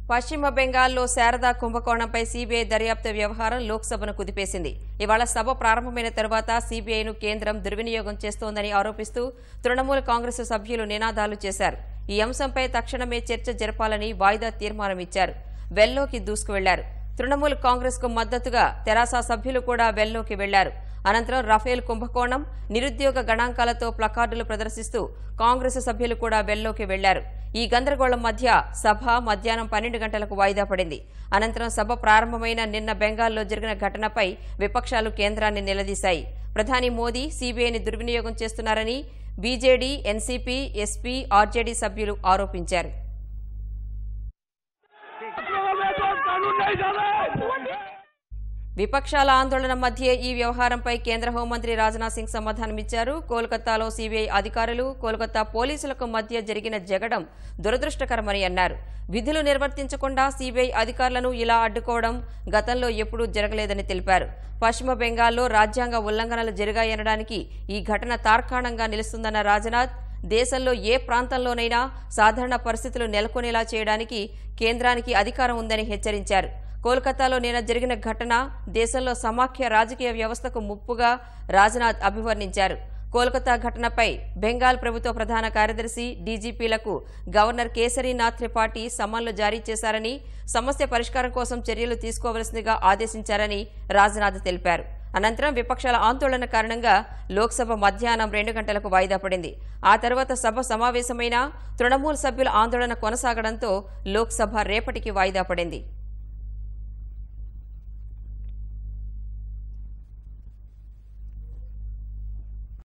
పశ్చిమ బెంగాల్లో శారదా కుంభకోణంపై సీబీఐ దర్యాప్తు వ్యవహారం లోక్సభను కుదిపేసింది. ఇవాళ సభ ప్రారంభమైన తర్వాత సీబీఐను కేంద్రం దుర్వినియోగం చేస్తోందని ఆరోపిస్తూ తృణమూల్ కాంగ్రెస్ సభ్యులు నినాదాలు చేశారు. ఈ అంశంపై తక్షణమే చర్చ జరపాలని వాయిదా తీర్మానం ఇచ్చారు. వెల్లోకి దూసుకువెళ్లారు. తృణమూల్ కాంగ్రెస్ కు మద్దతుగా తెరాస సభ్యులు కూడా వెల్లోకి వెళ్లారు. అనంతరం రఫేల్ కుంభకోణం, నిరుద్యోగ గణాంకాలతో ప్లకార్డులు ప్రదర్శిస్తూ కాంగ్రెస్ సభ్యులు కూడా వెల్లోకి వెళ్లారు. ఈ గందరగోళం మధ్య సభ మధ్యాహ్నం 12 గంటలకు వాయిదా పడింది. అనంతరం సభ ప్రారంభమైన నిన్న బెంగాల్లో జరిగిన ఘటనపై విపక్షాలు కేంద్రాన్ని నిలదీశాయి. ప్రధాని మోదీ సీబీఐని దుర్వినియోగం చేస్తున్నారని బీజేడీ, ఎన్సీపీ, ఎస్పీ, ఆర్జేడీ సభ్యులు ఆరోపించారు. విపక్షాల ఆందోళన మధ్య ఈ వ్యవహారంపై కేంద్ర హోంమంత్రి రాజ్నాథ్ సింగ్ సమాధానమిచ్చారు. కోల్కతాలో సీబీఐ అధికారులు, కోల్కతా పోలీసులకు మధ్య జరిగిన జగడం దురదృష్టకరమని అన్నారు. విధులు నిర్వర్తించకుండా సీబీఐ అధికారులను ఇలా అడ్డుకోవడం గతంలో ఎప్పుడూ జరగలేదని తెలిపారు. పశ్చిమ బెంగాల్లో రాజ్యాంగ ఉల్లంఘనలు జరిగాయనడానికి ఈ ఘటన తార్కాణంగా నిలుస్తుందన్న రాజ్నాథ్, దేశంలో ఏ ప్రాంతంలోనైనా సాధారణ పరిస్థితులు నెలకొనేలా చేయడానికి కేంద్రానికి అధికారం ఉందని హెచ్చరించారు. కోల్కతాలో నిన్న జరిగిన ఘటన దేశంలో సమాఖ్య రాజకీయ వ్యవస్థకు ముప్పుగా రాజ్నాథ్ అభివర్ణించారు. కోల్కతా ఘటనపై బెంగాల్ ప్రభుత్వ ప్రధాన కార్యదర్శి, డీజీపీలకు గవర్నర్ కేసరీనాథ్ త్రిపాఠి సమన్లు జారీ చేశారని, సమస్య పరిష్కారం కోసం చర్యలు తీసుకోవలసిందిగా ఆదేశించారని రాజ్నాథ్ తెలిపారు. అనంతరం విపక్షాల ఆందోళన కారణంగా లోక్సభ మధ్యాహ్నం 2 గంటలకు వాయిదా పడింది. ఆ తర్వాత సభ సమావేశమైన తృణమూల్ సభ్యుల ఆందోళన కొనసాగడంతో లోక్సభ రేపటికి వాయిదా పడింది.